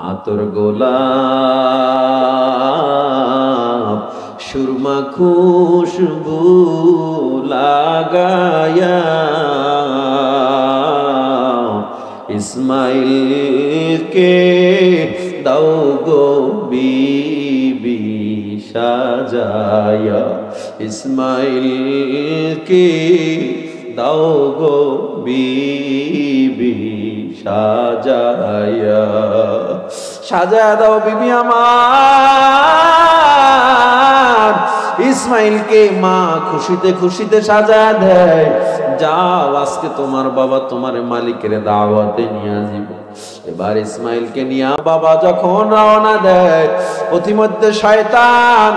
আতর গোলাপ সুরমা খুশবু লাগায়া ইসমাইলকে দাও গো বিবি সাজায়া, ইসমাইলকে দাও গো বিবি সাজায়া। সাজায়া দাও বিবি আমার, ইসমাইলকে মা খুশিতে খুশিতে সাজায়া দেয়। যাও আজকে তোমার বাবা তোমার মালিকের দাওয়াতে নিয়ে যাবে। এবার ইসমাইলকে নিয়ে বাবা যখন রওনা দেয়, প্রতিমধ্যে শয়তান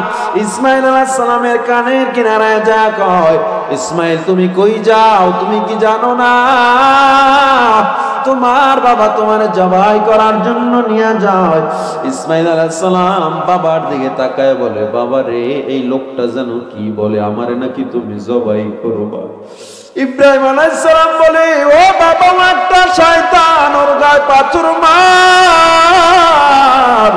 ইসমাইল আলাইহিস সালামের কানের কিনারায় যা কয়, ইসমাইল তুমি কই যাও, তুমি কি জানো না তোমার বাবা তোমার জবাই করার জন্য নিয়ে যায়। ইসমাইল আলাইহিস সালাম বাবার দিকে তাকায় বলে, বাবা রে এই লোকটা যেন কি বলে, আমারে নাকি তুমি জবাই করবা। ইব্রাহিম আলাইহিস সালাম বলে, ও বাবা একটা শয়তান, ওর গায়ে পাথর মার।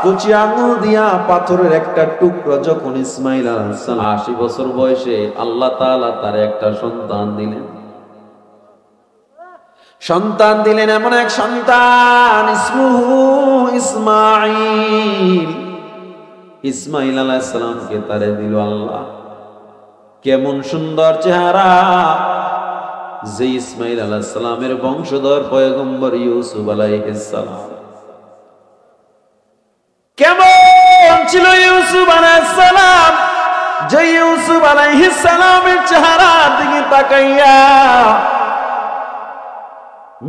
কুচি আঙুল দিয়া পাথরের একটা টুকরা যখন ইসমাইল আলাইহিস সালাম 80 বছর বয়সে আল্লাহ তাআলা তার একটা সন্তান দিলেন, সন্তান দিলেন, এমন এক সন্তান ইসমুহু ইসমাঈল। ইসমাইল আলাইহিস সালামকে তারে দিল আল্লাহ। কেমন সুন্দর চেহারা, যে ইসমাইল আলাইহিস সালামের বংশধর পয়গম্বর ইউসুফ আলাইহিস সালাম। কেমন ছিল ইউসুফ আলাইহিস সালাম, যে ইউসুফ আলাইহিস সালামের চেহারার দিকে তাকাইয়া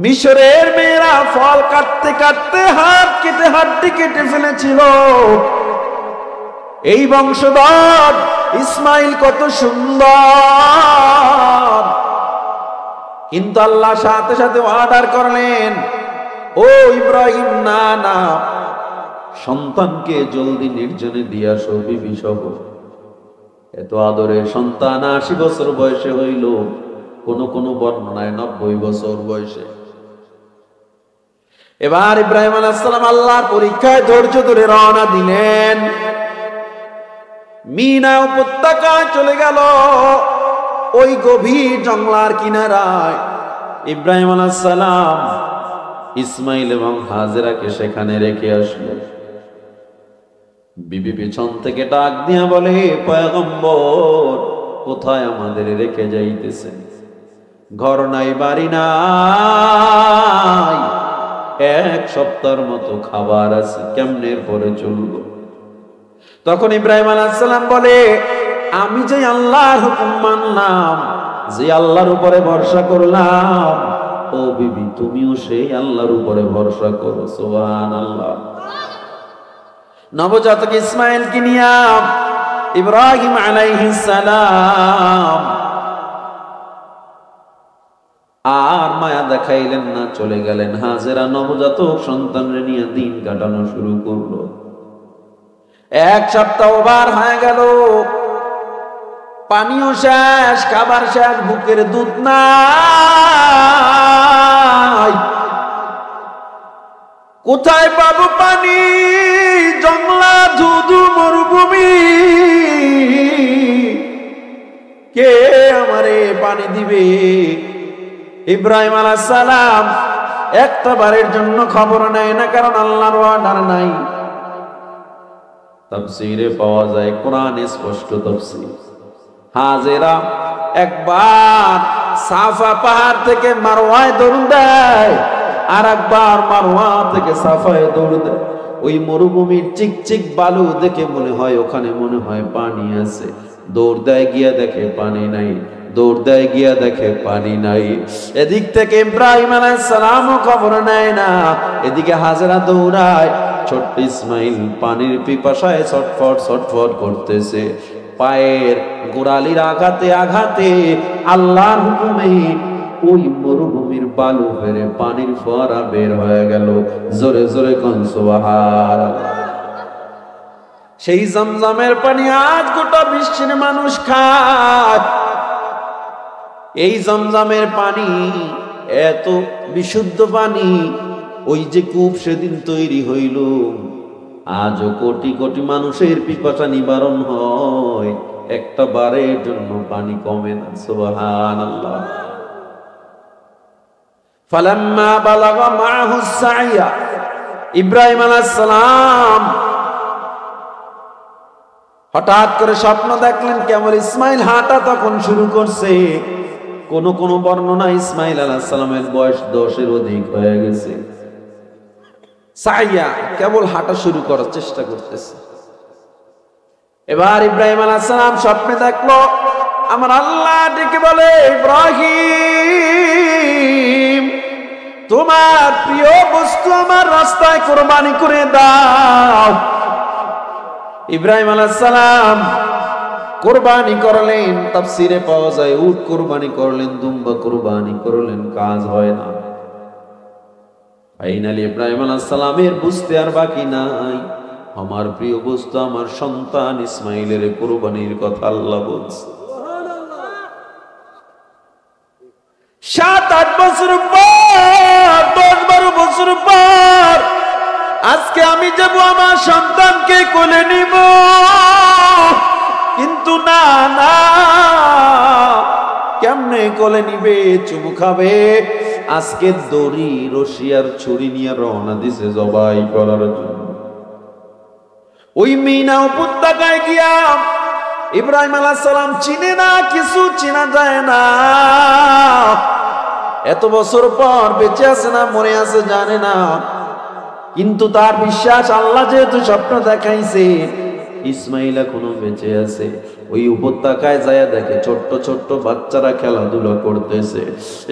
মিশরের মেয়েরা ফল কাটতে কাটতে হাত কেটে হাড্ডি কেটে ফেলেছিল। এই বংশধর ইসমাইল কত সুন্দর, কিন্তু আল্লাহ সাথে সাথে অর্ডার করলেন, ও ইব্রাহিম না না, সন্তানকে জলদি নির্জনে দিয়ে আসো বিবি সহ। এত আদরের সন্তান 80 বছর বয়সে হইল, কোন কোন বর্ণনায় 90 বছর বয়সে। এবার ইব্রাহিম আলাইহিস সালাম আল্লাহর পরীক্ষায় ধৈর্য ধরে রওনা দিলেন। মিনা উপত্যকায় চলে গেল, ওই গভীর জঙ্গলার কিনারায় ইব্রাহিম আলাইহিস সালাম ইসমাইল এবং হাজেরাকে সেখানে রেখে আসলো। বিবি পিছন থেকে ডাক দিয়া বলে, পয়গম্বর কোথায় আমাদের রেখে যাইতেছেন? ঘর নাই বাড়ি নাই, 1 সপ্তাহের মতো খাবার আছে, কেমনে পরে চলবো? তখন ইব্রাহিম আলাইহিস সালাম বলে, আমি যে আল্লাহর হুকুম মানলাম, যে আল্লাহর উপরে ভরসা করলাম, ও বিবি তুমিও সেই আল্লাহর উপরে ভরসা করো। সুবহানাল্লাহ। নবজাতক ইসমাইলকে নিয়ে ইব্রাহিম আলাইহিস সালাম আর মায়া দেখাইলেন না, চলে গেলেন। হাজেরা নবজাতক সন্তানরে নিয়ে দিন কাটানো শুরু করলো। 1 সপ্তাহ বার হয়ে গেল, পানিও শেষ, খাবার শেষ, বুকের দুধ নাই। কোথায় পাবো পানি? জংলা ধুধু মরুভূমি, কে আমারে পানি দিবে? ইব্রাহিম আলাইহিস সালাম একটা বারের জন্য খবর নেয় না, কারণ আল্লাহর অর্ডার নাই। তাফসীরে পাওয়া যায়, কোরআনে স্পষ্ট তাফসীর। হাজেরা একবার সাফা পাহাড় থেকে মারওয়ায় দৌড় দেয়, আর একবার মারওয়া থেকে সাফায় দৌড় দেয়। ওই মরুভূমির চিকচিক বালু দেখে মনে হয় ওখানে মনে হয় পানি আছে। দৌড় দেয়, গিয়া দেখে পানি নাই, দৌড় দেয়, গিয়া দেখে পানি নাই। এদিক থেকে ইব্রাহিম আলাইহিস সালামও খবর নেয় না, এদিকে হাজেরা দৌড়ায়। ছোট্ট ইসমাইল পানির পিপাসায় ছটফট ছটফট করতেছে। পায়ের গোড়ালির আঘাতে আঘাতে আল্লাহর হুকুমে ওই মরুভূমির বালু ফেরে পানির ফোয়ারা বের হয়ে গেল। জোরে জোরে কোন সুবহানাল্লাহ। সেই জমজমের পানি আজ গোটা বিশ্বের মানুষ খায়। এই জমজমের পানি এত বিশুদ্ধ পানি, ওই যে কূপ সেদিন তৈরি হইল, আজও কোটি কোটি মানুষের পিপাসা নিবারণ হয়, একটা বারের জন্য পানি কমে না। সুবহানাল্লাহ। ফালাম্মা বালাগা মাহু সাইয়া, ইব্রাহিম আলাইহিস সালাম হঠাৎ করে স্বপ্ন দেখলেন, কেবল ইসমাইল হাঁটা তখন শুরু করছে। কোন কোন বর্ণনা ইসমাইল আলাইহিস সালামের বয়স 10-এর অধিক হয়ে গেছে। সাইয়া কেবল হাঁটা শুরু করার চেষ্টা করতেছে। এবার ইব্রাহিম আলাইহিস সালাম স্বপ্নে দেখলো, আমার আল্লাহ ডেকে বলে, ইব্রাহিম তোমার প্রিয় বস্তু আমার রাস্তায় কুরবানি করে দাও। ইব্রাহিম আলাইহিস সালাম কুরবানি করলেন। তাফসীরে পাওয়া যায় উট কুরবানি করলেন, দুম্বা কুরবানি করলেন, কাজ হয় না। ফাইনালি ইব্রাহিম আলাইহিস সালামের বুঝতে আর বাকি নাই, আমার প্রিয় বস্তু আমার সন্তান ইসমাইলের কুরবানির কথা আল্লাহ বলছে। 7-8 বছর পর, 10-12 বছর পর আজকে আমি যাব আমার সন্তানকে কোলে নিব, কিন্তু না না, কেমনে কোলে নিবে? চুমু খাবে। আজকে দড়ি, রশি আর ছুরি নিয়ে রওনা দিছে জবাই করার জন্য। ওই মিনা উপত্যকায় গিয়া ইব্রাহিম আলাইহিস সালাম চিনে না, কিছু চিনা যায় না। এত বছর পর বেঁচে আছে না মরে আছে জানে না, কিন্তু তার বিশ্বাস আল্লাহ যেহেতু স্বপ্ন দেখাইছে ইসমাইল এখনো বেঁচে আছে। ওই উপত্যকায় যায় দেখে ছোট্ট ছোট্ট বাচ্চারা খেলাধুলা করতেছে।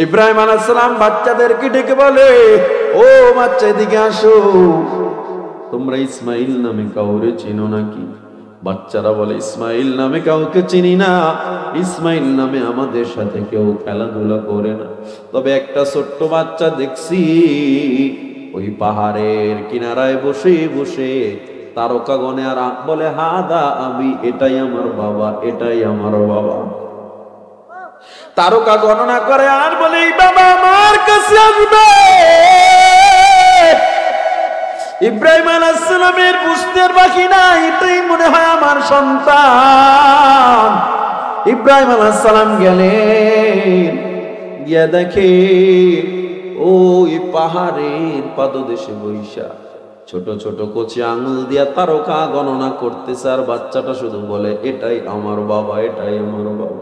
ইব্রাহিম আলাইহিস সালাম বাচ্চাদেরকে ডেকে বলে, ও বাচ্চা এদিকে আসো, তোমরা ইসমাইল নামে কাউরে চিনো নাকি? বাচ্চারা বলে, ইসমাইল নামে কাউকে চিনি না, ইসমাইল নামে আমাদের সাথে কেউ খেলাধুলা করে না। তবে একটা ছোট্ট বাচ্চা দেখছি ওই পাহাড়ের কিনারায় বসে বসে তারকা গণে আর বলে, হাদা আমি, এটাই আমার বাবা, এটাই আমার বাবা। তারকা গণনা করে আর বলে, এই বাবা আমার কাছে আসবে। ইব্রাহিম আলাইহিস সালামের বুঝতে বাকি না, এটাই মনে হয় আমার সন্তান। ইব্রাহিম আলাইহিস সালাম গেলেন, গিয়া দেখে ওই পাহাড়ের পাদদেশে বৈশা ছোট ছোট কচি আঙুল দিয়া তারকা গণনা করতেছে, আর বাচ্চাটা শুধু বলে, এটাই আমার বাবা, এটাই আমার বাবা।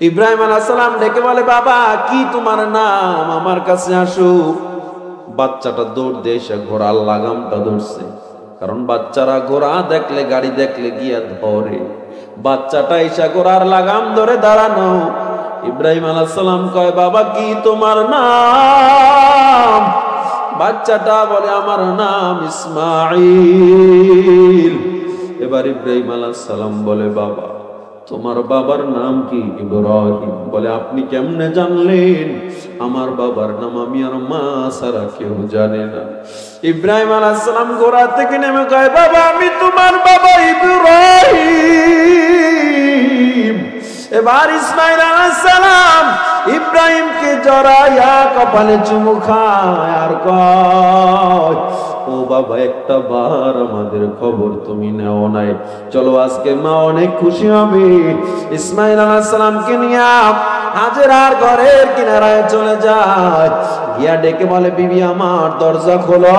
ইব্রাহিম আলাইহিস সালাম ডেকে বলে, বাবা কি তোমার নাম? আমার কাছে আসো। বাচ্চাটা দৌড় দিয়ে এসে ঘোড়ার লাগামটা ধরছে, কারণ বাচ্চারা ঘোড়া দেখলে, গাড়ি দেখলে গিয়া ধরে। বাচ্চাটা এসে ঘোড়ার লাগাম ধরে দাঁড়ানো। ইব্রাহিম আলাইহিস সালাম কয়, বাবা কি তোমার নাম? বাচ্চাটা বলে, আমার নাম ইসমাইল। এবার ইব্রাহিম আলাইহিস সালাম বলে, বাবা তোমার বাবার নাম কি? ইব্রাহিম। বলে, আপনি কেমনে জানলেন? আমার বাবার নাম আমি আর মা ছাড়া কেউ জানে না। ইব্রাহিম আলাইহিস সালাম ঘোড়া থেকে নেমে কয়, বাবা আমি তোমার বাবা ইব্রাহিম। এবার ইসমাইল আলাইহিস সালাম ইব্রাহিমকে জড়াইয়া কপালে চুমু খায় আর কয়, ও বাবা একটা বার আমাদের খবর তুমি নেও নাই, চলো আজকে মা অনেক খুশি হবে। ইসমাইল আলাইহিস সালামকে নিয়ে হাজেরার ঘরের কিনারায় চলে যায়, গিয়া ডেকে বলে, বিবি আমার দরজা খোলো।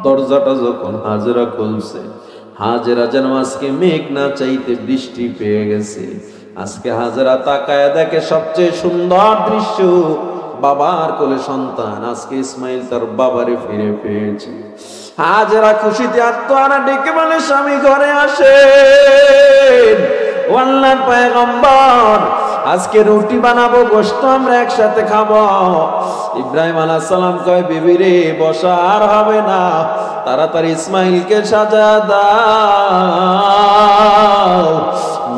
দরজাটা যখন হাজেরা খুলছে, হাজেরা যেন আজকে মেঘ না চাইতে বৃষ্টি পেয়ে গেছে। আজকে হাজেরা তাকায় দেখে সবচেয়ে সুন্দর দৃশ্য, বাবার কোলে সন্তান। আজকে ইসমাইল তার বাবারে ফিরে পেয়েছে। হাজেরা খুশিতে আত্মহারা ডেকে বলে, স্বামী ঘরে আসেন, ও আল্লাহর পয়গম্বর আজকে রুটি বানাবো, গোশত আমরা একসাথে খাবো। ইব্রাহিম আলাইহিস সালাম কয়, বিবি রে বসা আর হবে না, তাড়াতাড়ি ইসমাইলকে সাজা দাও।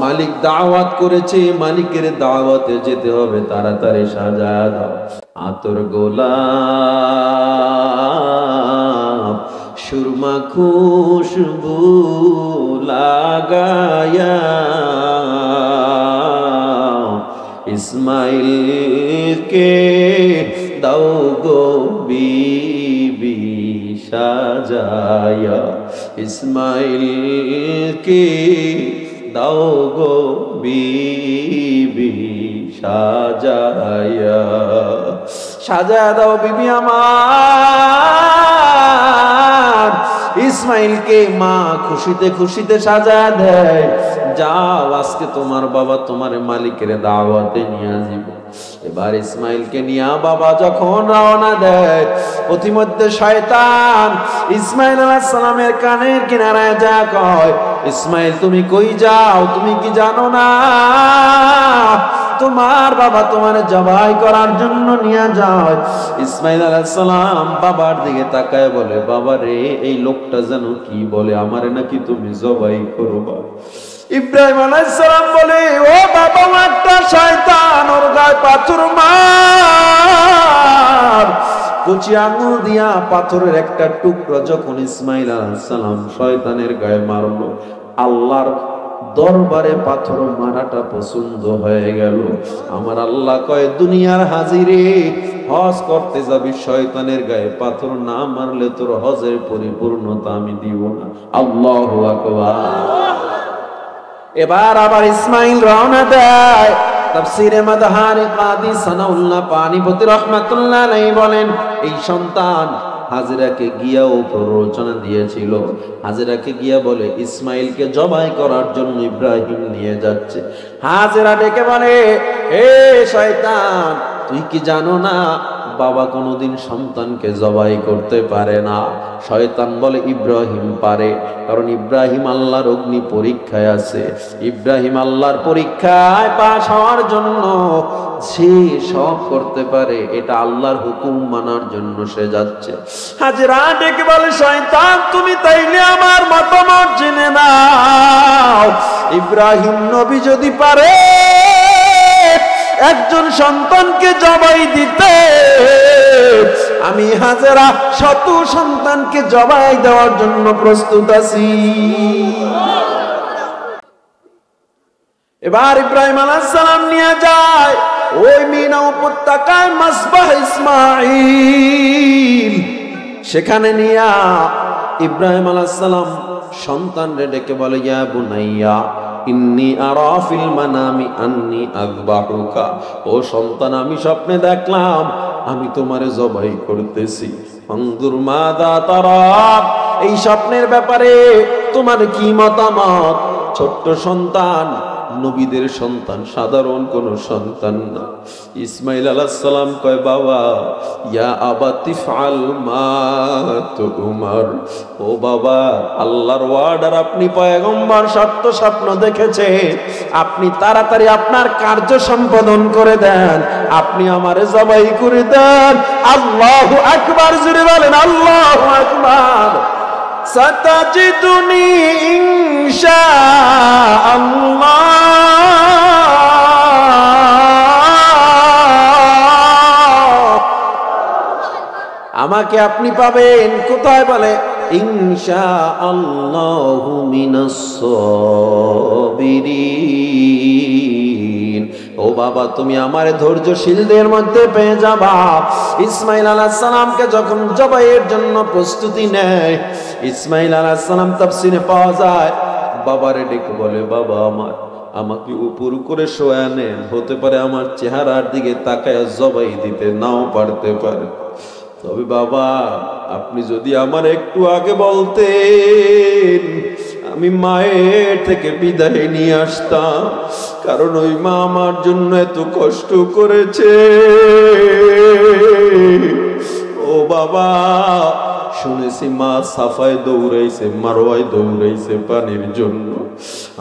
মালিক দাওয়াত করেছে, মালিকের দাওয়াতে যেতে হবে, তাড়াতাড়ি সাজা দাও। আতর গোলাপ সুরমা খুশবু লাগায়া ইসমাইলকে দাও গো সাজায়া, ইসমাইল কে দাও গো বিবি সাজায়া, সাজায়া দাও বিবি আমার। ইসমাইলকে মা খুশিতে খুশিতে সাজা দেয়, যাও আজকে তোমার বাবা তোমার মালিকের দাওয়াতে নিয়ে আসিব। এবার ইসমাইলকে নিয়ে বাবা যখন রওনা দেয়, প্রতিমধ্যে শয়তান ইসমাইল আলাইহিস সালামের কানের কিনারায় যা কয়, ইসমাইল তুমি কই যাও, তুমি কি জানো না তোমার বাবা তোমার জবাই করার জন্য নিয়ে যায়। ইসমাইল আলাইহিস সালাম বাবার দিকে তাকায় বলে, বাবা রে এই লোকটা যেন কি বলে, আমারে নাকি তুমি জবাই করবা। ইব্রাহিম আলাইহিস সালাম বলে, ও বাবা একটা শয়তান, ওর গায়ে পাথর মার। কুচি আঙুল দিয়া পাথরের একটা টুকরো যখন ইসমাইল আলাইহিস সালাম শয়তানের গায়ে মারলো, আল্লাহর দরবারে পাথর মারাটা পছন্দ হয়ে গেল। আমার আল্লাহ কয়, দুনিয়ার হাজিরে হজ করতে যাবি, শয়তানের গায়ে পাথর না মারলে তোর হজের পরিপূর্ণতা আমি দিব না। আল্লাহু আকবার। এবার আবার ইসমাইল রওনা দেয়। তাফসীরে মাদহারি কাদি সানাউল্লাহ পানিপতি রাহমাতুল্লাহ আলাইহি বলেন, এই সন্তান হাজেরাকে গিয়াও প্ররোচনা দিয়েছিল। হাজেরাকে গিয়া বলে, ইসমাইলকে জবাই করার জন্য ইব্রাহিম নিয়ে যাচ্ছে। হাজেরা ডেকে বলে, হে শয়তান, তুই কি জানো না বাবা কোনোদিন সন্তানকে জবাই করতে পারে না? শয়তান বলে, ইব্রাহিম পারে, কারণ ইব্রাহিম আল্লাহর অগ্নি পরীক্ষায় আছে। ইব্রাহিম আল্লাহর পরীক্ষায় পাশ হওয়ার জন্য সে সব করতে পারে, এটা আল্লাহর হুকুম মানার জন্য সে যাচ্ছে। হাজেরা ডেকে বলে, শয়তান তুমি তাইলে আমার মতামত জেনে নাও, ইব্রাহিম নবী যদি পারে একজন সন্তানকে জবাই দিতে, আমি হাজেরা শত সন্তানকে জবাই দেওয়ার জন্য প্রস্তুত আছি। এবার ইব্রাহিম আলাইহিস সালাম নিয়ে যায় ওই মিনা উপত্যকায় মাসবাহ ইসমাইল, সেখানে নিয়ে ইব্রাহিম আলাইহিস সালাম সন্তানরে ডেকে বলে, ইয়া বুনাইয়া ইন্নী আরা ফিল মানামি আন্নী আযবাহুকা, ও সন্তান আমি স্বপ্নে দেখলাম আমি তোমারে জবাই করতেছি। ফানজুর মাযা তারা, এই স্বপ্নের ব্যাপারে তোমার কি মতামত? ছোট্ট সন্তান, নবীদের সন্তান, সাধারণ কোন সন্তান না। ইসমাইল আলাইহিস সালাম কয়, বাবা ইয়া আবাতি ফাল মা তুমার, ও বাবা আল্লাহর ওয়ার্ডার, আপনি পয়গম্বর, সত্য স্বপ্ন দেখেছে, আপনি তাড়াতাড়ি আপনার কার্য সম্পাদন করে দেন, আপনি আমারে জবাই করে দেন। আল্লাহু আকবার, জোরে বলেন আল্লাহু আকবার। সাতাজিদুনি ইনশাআল্লাহ, আমাকে আপনি পাবেন কোথায়? বলে ইনশাআল্লাহু মিনাস সাবিরিন, ও বাবা তুমি আমার ধৈর্যশীলদের মধ্যে পেয়ে যাবা। ইসমাইল আলাইহিস সালামকে যখন জবাইয়ের জন্য প্রস্তুতি নেয়, ইসমাইল আলাইহিস সালাম তাফসীরে পাওয়া যায় বাবারে ডেকে বলে, বাবা আমাকে উপর করে শোয়া নেন, হতে পারে আমার চেহারার দিকে তাকায় জবাই দিতে নাও পারতে পারে, তবে বাবা আপনি যদি আমার একটু আগে বলতেন আমি মায়ের থেকে বিদায় নিয়ে আসতাম, কারণ ওই মা আমার জন্য এত কষ্ট করেছে। ও বাবা, শুনেছি মা সাফায় দৌড়াইছে, মারওয়ায় দৌড়াইছে পানির জন্য,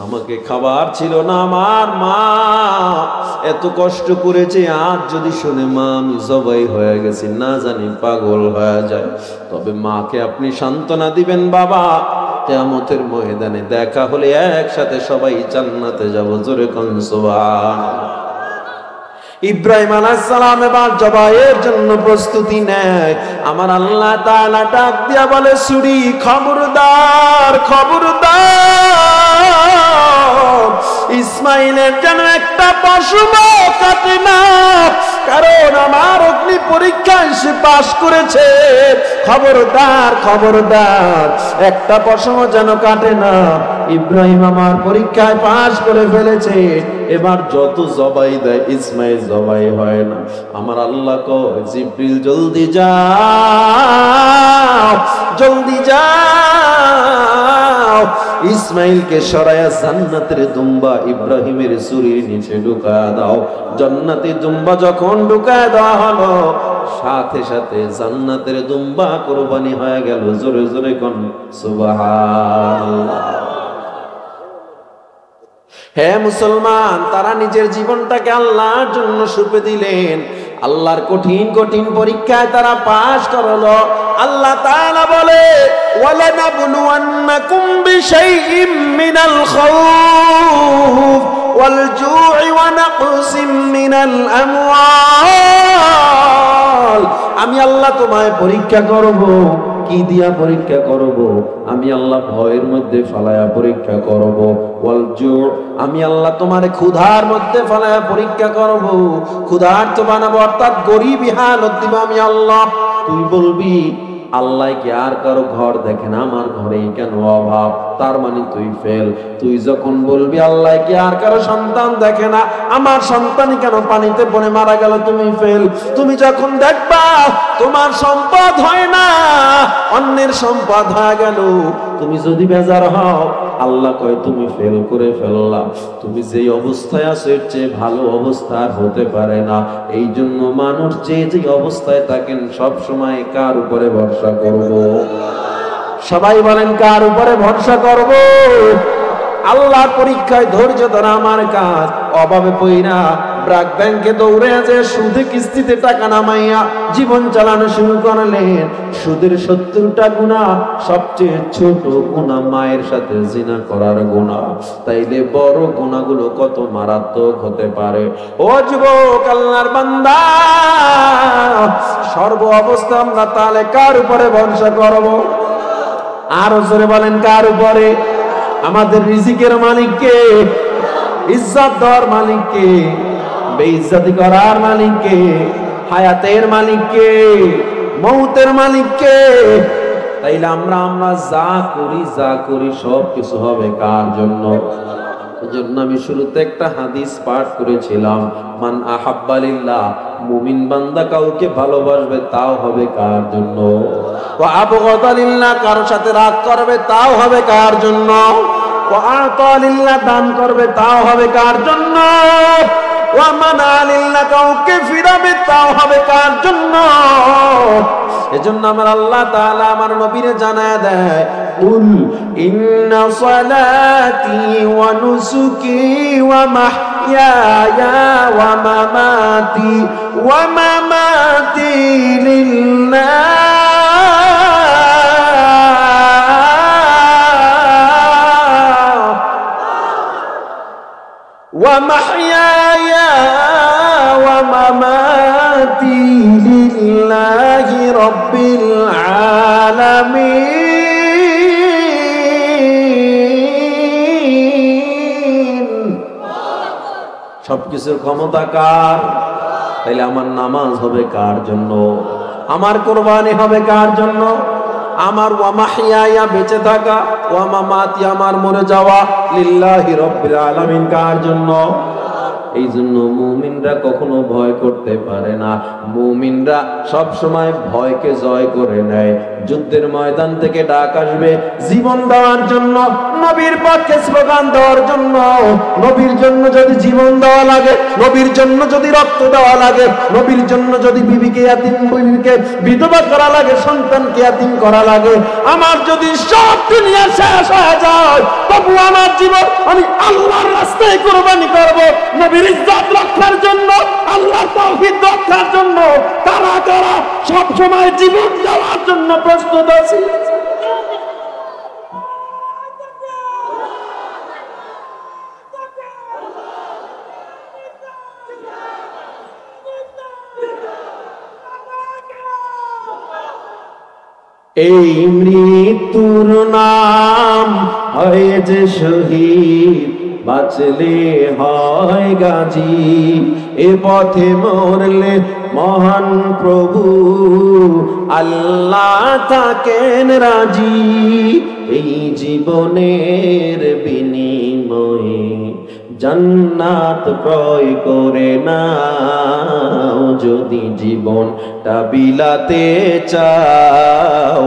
আমাকে খাবার ছিল না, আমার মা এত কষ্ট করেছে। আজ যদি শুনে মা আমি জবাই হয়ে গেছি, না জানি পাগল হয়ে যায়। তবে মাকে আপনি সান্ত্বনা দিবেন, বাবা কিয়ামতের ময়দানে দেখা হলে একসাথে সবাই জান্নাতে যাব। জোরে কোন সুবহানাল্লাহ। ইব্রাহিম আলাইহিস সালাম এবার জবাইয়ের জন্য প্রস্তুতি নেয়। আমার আল্লাহ তাআলা ডাক দিয়া বলে, সুরি খবরদার খবরদার, ইসমাইলের যেন একটা পশম কাটে না, কারণ আমার অগ্নি পরীক্ষায় সে পাশ করেছে। খবরদার খবরদার, একটা পশম যেন কাটে না। ইব্রাহিম আমার পরীক্ষায় পাশ করে ফেলেছে, এবার যত জবাই দেয় ইসমাইল জবাই হয় না। আমার আল্লাহ কয়, জিবরিল জলদি যাও, জলদি যাও, ইসমাইলকে সরায়া জান্নাতের দুম্বা ইব্রাহিমের চুরির নিচে ঢুকায়া দাও। জান্নাতের দুম্বা যখন ঢুকায়া দেওয়া হলো, সাথে সাথে জান্নাতের দুম্বা কুরবানি হয়ে গেল। জোরে জোরে কোন সুবহানাল্লাহ। হে মুসলমান, তারা নিজের জীবনটাকে আল্লাহর জন্য সঁপে দিলেন। আল্লাহর কঠিন কঠিন পরীক্ষায় তারা পাশ করলো। আল্লাহ তাআলা বলে, ওয়ালানাবলুওয়ান্নাকুম বিশাইইম মিনাল খাউফ ওয়াল জু'i ওয়া নাকসিম মিনাল আমওয়াল। আমি আল্লাহ তোমায় পরীক্ষা করব। কি দিয়া পরীক্ষা করব? আমি আল্লাহ ভয়ের মধ্যে ফালায়া পরীক্ষা করব। ওয়াল জু', আমি আল্লাহ তোমারে ক্ষুধার মধ্যে ফালায়া পরীক্ষা করব। ক্ষুধার্ত বানাবো, অর্থাৎ গরিবী হালত দিব আমি আল্লাহ। তুই বলবি আল্লাহ কি আর কারো ঘর দেখেন, আমার ঘরেই কেন অভাব? তার মানে তুই ফেল। তুই যখন বলবি আল্লাহ কি আর কারো সন্তান দেখে না, আমার সন্তানই কেন পানিতে পড়ে মারা গেল, তুমি ফেল। তুমি যখন দেখবা তোমার সম্পদ হয় না, অন্যের সম্পদ হয়ে গেল, তুমি যদি বেজার হও, আল্লাহ কয় তুমি ফেল করে ফেললাম। তুমি যেই অবস্থায় আছো এর চেয়ে ভালো অবস্থা হতে পারে না। এই জন্য মানুষ যে অবস্থায় থাকেন সব সময় কার উপরে ভরসা করব? সবাই বলেন কার উপরে ভরসা করব? আল্লাহর পরীক্ষায় ধৈর্য ধরা আমার কাজ। অভাবে পইরা ব্র্যাক ব্যাংকে দৌড়ে আছে, সুদে কিস্তিতে টাকা নামাইয়া জীবন চালানো শুরু করলেন। সুদের 70টা গুনাহ, সবচেয়ে ছোট গুনাহ মায়ের সাথে জিনা করার গুনাহ। তাইলে বড় গুনাহগুলো কত মারাত্মক হতে পারে। ও যুবক, আল্লাহর বান্দা, সর্ব অবস্থা আমরা তাহলে কার উপরে ভরসা করব? আরো জোরে বলেন কার উপরে? আমাদের রিজিকের মালিক কে? ইজ্জত দেওয়ার মালিক কে? বেইজ্জতি করার মালিক কে? হায়াতের মালিক কে? মৌতের মালিক কে? তাইলে আমরা যা করি সব কিছু হবে কার জন্য? এজন্য আমি শুরুতে একটা হাদিস পাঠ করেছিলাম, মান আহাব্বা লিল্লাহ, মুমিন বান্দা কাউকে ভালোবাসবে তাও হবে কার জন্য? ওয়া আবগাদা লিল্লাহ, কারোর সাথে রাগ করবে তাও হবে কার জন্য? ওয়া আতা লিল্লাহ, দান করবে তাও হবে কার জন্য? ওয়া মানা লিল্লাহ, কাউকে ফিরাবে তাও হবে কার জন্য? এজন্য আমার আল্লাহ তাআলা আমার নবীরে জানায় দেয়, কুল ইন্না সালাতি ওয়া নুসুকি ওয়া মাহইয়ায়া ওয়া মামাতি লিল্লাহ ওয়া মাহইয়ায়া ওয়া মামাতি লিল্লাহি রাব্বিল আলামিন। সবকিছুর ক্ষমতা কার? তাইলে আমার নামাজ হবে কার জন্য? আমার কুরবানি হবে কার জন্য? আমার ওয়া মাহইয়ায়া, বেঁচে থাকা, ওয়া মামাতি, আমার মরে যাওয়া, লিল্লাহি রাব্বিল আলামিন, কার জন্য? এই জন্য মুমিনরা কখনো ভয় করতে পারে না। মুমিনরা সব সময় ভয়কে জয় করে নেয়। যুদ্ধের ময়দান থেকে ডাক আসবে জীবন দেওয়ার জন্য, নবীর পক্ষে স্লোগান দেওয়ার জন্য। নবীর জন্য যদি জীবন দেওয়া লাগে, নবীর জন্য যদি রক্ত দেওয়া লাগে, নবীর জন্য যদি বিবিকে বিধবা করা লাগে, সন্তানকে ইয়াতীম করা লাগে, আমার যদি সব দুনিয়া শেষ হয়ে যায়, তবু আমার জীবন আমি আল্লাহর রাস্তায় কুরবানি করব। নবীর ইজ্জত রক্ষার জন্য, আল্লাহর তাওহীদ রক্ষার জন্য কারা কারা সব সময় জীবন দেওয়ার জন্য প্রস্তুত আছে? এই মৃত্যুর নাম হয় যে শহীদ, বাঁচলে হয় গাজী। এ পথে মরলে মহান প্রভু আল্লাহ থাকেন রাজি। এই জীবনের বিনিময়ে জান্নাত ক্রয় করে নাও, যদি জীবনটা বিলাতে চাও,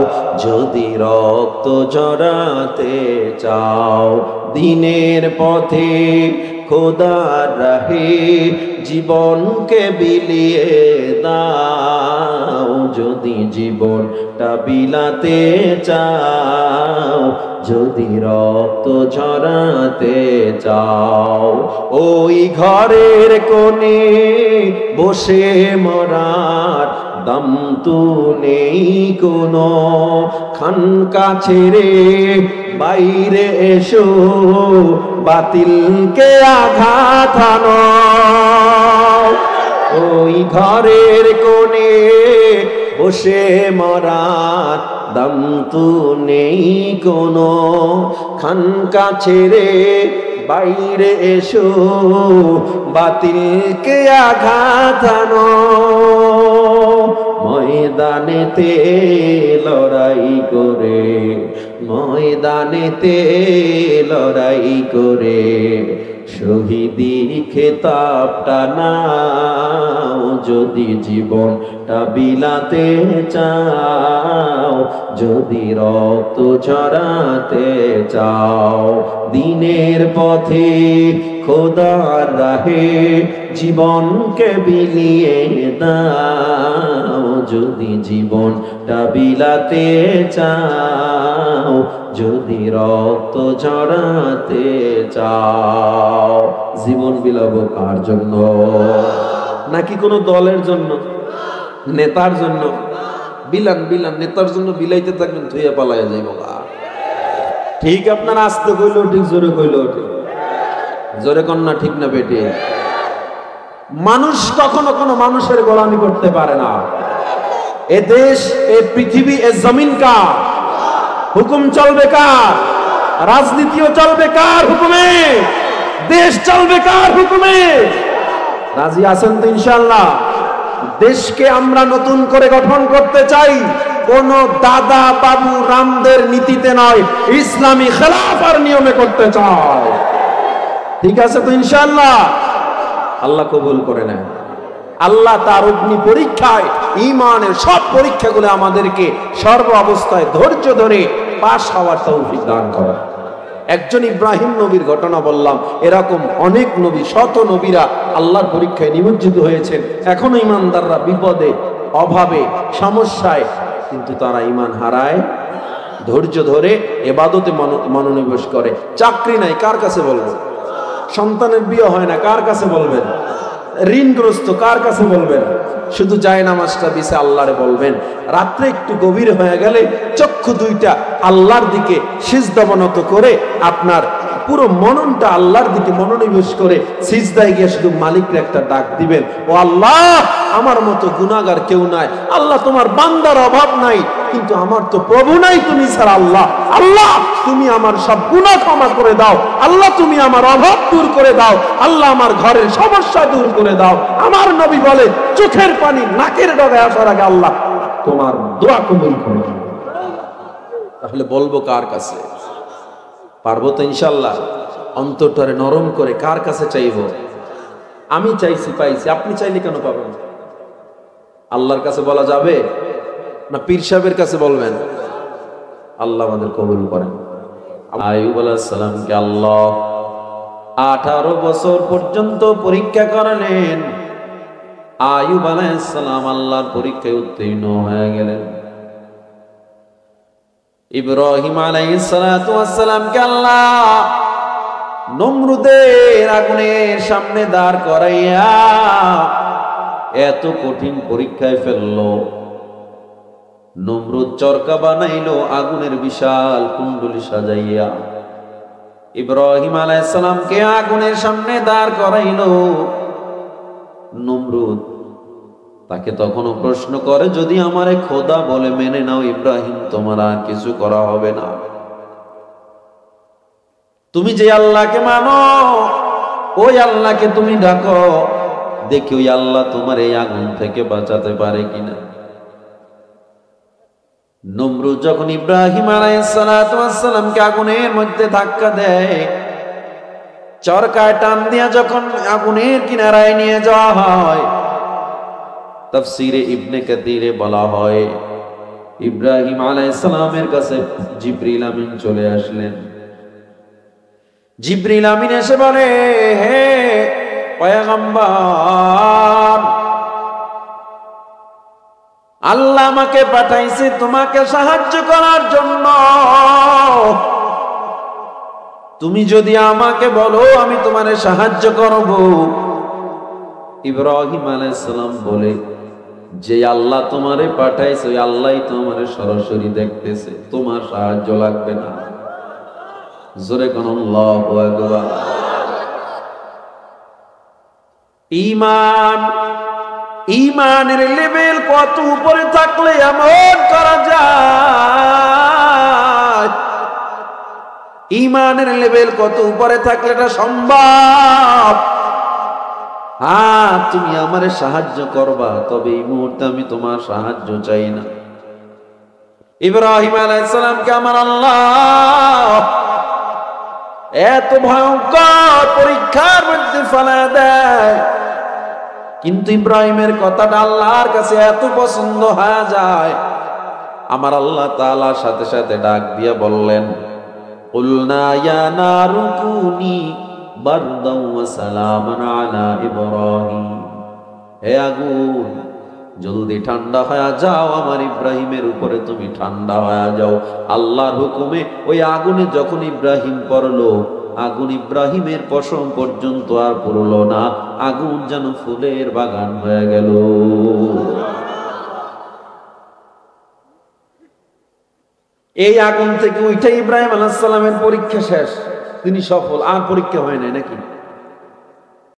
যদি রক্ত ঝরাতে চাও। দিনের পথে খোদার রাহে জীবনকে বিলিয়ে দাও, যদি জীবনটা বিলাতে চাও, যদি রক্ত ঝরাতে চাও। ওই ঘরের কোণে বসে মরার দম তো নেই কোনো, খানকা ছেড়ে বাইরে এসো, বাতিলকে আঘাত হানো। ওই ঘরের কোণে বসে মরার দম তো নেই কোনো, খানকা ছেড়ে বাইরে এসো, বাতিলকে আঘাত হানো। ময়দানেতে লড়াই করে, ময়দানেতে লড়াই করে শহীদি খেতাবটা নাও, যদি জীবনটা বিলাতে চাও, যদি রক্ত ঝরাতে চাও। দিনের পথে খোদার রাহে জীবনকে বিলিয়ে দাও, যদি জীবনটা বিলাতে চাও, যদি রক্ত ঝরাতে চাও। জীবন বিলাবো কার জন্য? নাকি কোনো দলের জন্য, নেতার জন্য? বিলান বিলান, নেতার জন্য বিলাইতে থাকবেন, ধুইয়া পালাইয়া যাইব। ঠিক আপনার আস্তে কইলো ঠিক, জোরে কইলো ঠিক, জোরে কন্যা ঠিক না বেটে? মানুষ কখনো কোনো মানুষের গোলামি করতে পারে না। এ দেশ, এ পৃথিবী, এ জমিন কার? হুকুম চলবে কার? রাজনীতিও চলবে কার হুকুমে? দেশ চলবে কার হুকুমে? রাজি আছেন তো ইনশাআল্লাহ? দেশকে আমরা নতুন করে গঠন করতে চাই, কোন দাদা বাবু রামদের নীতিতে নয়, ইসলামী খেলাফার নিয়মে করতে চাই। ঠিক আছে তো ইনশাআল্লাহ? আল্লাহ কবুল করে নেন। আল্লাহ তার অগ্নি পরীক্ষায়, ঈমানের সব পরীক্ষাগুলো আমাদেরকে সর্ব অবস্থায় ধৈর্য ধরে পাশ হওয়ার তৌফিক দান করেন। একজন ইব্রাহিম নবীর ঘটনা বললাম, এরকম অনেক নবী, শত নবীরা আল্লাহর পরীক্ষায় নিমজ্জিত হয়েছেন। এখনো ইমানদাররা বিপদে, অভাবে, সমস্যায়, কিন্তু তারা ঈমান হারায়, ধৈর্য ধরে ইবাদতে মনোনিবেশ করে। চাকরি নাই, কার কাছে বলবেন? সন্তানের বিয়ে হয় না, কার কাছে বলবেন? ঋণগ্রস্ত, কার কাছে বলবেন? শুধু জায়নামাজটা বিছে আল্লাহরে বলবেন। রাত্রে একটু গভীর হয়ে গেলে চক্ষু দুইটা আল্লাহর দিকে সিজদাবনত করে আপনার পুরো মননটা আল্লাহর দিকে মনোনিবেশ করে সিজদায় গিয়ে শুধু মালিকের একটা ডাক দিবেন, ও আল্লাহ, আমার মতো গুনাহগার কেউ নাই। আল্লাহ, তোমার বান্দার অভাব নাই, কিন্তু আমার তো প্রভু নাই তুমি ছাড়া। আল্লাহ, আল্লাহ তুমি আমার সব গুনাহ ক্ষমা করে দাও। আল্লাহ তুমি আমার অভাব দূর করে দাও। আল্লাহ আমার ঘরের সমস্যা দূর করে দাও। আমার নবী বলে, চোখের পানি নাকের ডগায় আসার আগে আল্লাহ তোমার দোয়া কবুল করে। তাহলে বলবো কার কাছে? পারবো তো ইনশাআল্লাহ? অন্তরটারে নরম করে কার কাছে চাইবো? আমি চাইছি, পাইছি, আপনি চাইলে কেন পাবেন? আল্লাহর কাছে বলা যাবে না পীর সাহেবের কাছে বলবেন? আল্লাহ আমাদের কবুল করেন। আইয়ুব আলাইহিস সালামকে আল্লাহ 18 বছর পর্যন্ত পরীক্ষা করালেন। আইয়ুব আলাইহিস সালাম আল্লাহর পরীক্ষায় উত্তীর্ণ হয়ে গেলেন। ইব্রাহিম আলাইহিস সালাতু ওয়াস সালামকে আল্লাহ নমরুদের আগুনের সামনে দাঁড় করাইয়া এত কঠিন পরীক্ষায় ফেললো। নমরুদ চরকা বানাইলো আগুনের বিশাল কুণ্ডলী সাজাইয়া। ইব্রাহিম আলাইহিস সালামকে আগুনের সামনে দাঁড় করাইলো। নমরুদ তাকে তখনও প্রশ্ন করে, যদি আমারে খোদা বলে মেনে নাও ইব্রাহিম, তোমার আর কিছু করা হবে না। তুমি যে আল্লাহকে মানো ওই আল্লাহকে তুমি ডাকো, দেখি ওই আল্লাহ তোমার এই আগুন থেকে বাঁচাতে পারে কিনা। নমরুদ যখন ইব্রাহিম আলাইহিস সালাতু ওয়াস সালামকে আগুনের মধ্যে ধাক্কা দেয়, চরকায় টান দিয়া যখন আগুনের কিনারায় নিয়ে যাওয়া হয়, তাফসীরে ইবনে কাসিরে বলা হয় ইব্রাহিম আলাইহিস সালামের কাছে জিবরিল আমিন চলে আসলেন। জিবরিল আমিন এসে বলে, হে পয়গম্বর, আল্লাহ আমাকে পাঠাইছে তোমাকে সাহায্য করার জন্য। তুমি যদি আমাকে বলো আমি তোমারে সাহায্য করব। ইব্রাহিম আলাইহিস সালাম বলে, যে আল্লাহ তোমারে পাঠাইছে ওই আল্লাহই তোমারে সরাসরি দেখতেছে, তোমার সাহায্য লাগবে না। জোরে কোন আল্লাহু আকবার। ঈমান, ঈমানের লেভেল কত উপরে থাকলে এমন করা যায়? ঈমানের লেভেল কত উপরে থাকলে এটা সম্ভব? তুমি আমারে সাহায্য করবা, তবে এই মুহূর্তে আমি তোমার সাহায্য চাই না। ইব্রাহিম আলাইহিস সালামকে আমার আল্লাহ এত ভয়ঙ্কর পরীক্ষার মধ্যে ফেলা দেয়, কিন্তু ইব্রাহিমের কথাটা আল্লাহর কাছে এত পছন্দ হয়ে যায়, আমার আল্লাহ তাআলা সাথে সাথে ডাক দিয়া বললেন, কুলনা ইয়া নারু কুনি বারদাও ওয়া সালামান আলা ইব্রাহিম। হে আগুন, জলদি ঠান্ডা হয়ে যাও, আমার ইব্রাহিমের উপরে তুমি ঠান্ডা হয়ে যাও। আল্লাহর হুকুমে ওই আগুনে যখন ইব্রাহিম পড়লো, আগুন ইব্রাহিমের পশম পর্যন্ত আর পড়লো না, আগুন যেন ফুলের বাগান হয়ে গেল। এই আগুন থেকে উঠে ইব্রাহিম আলাইহিস সালামের পরীক্ষা শেষ, তিনি সফল, আর পরীক্ষা হয় নাই নাকি?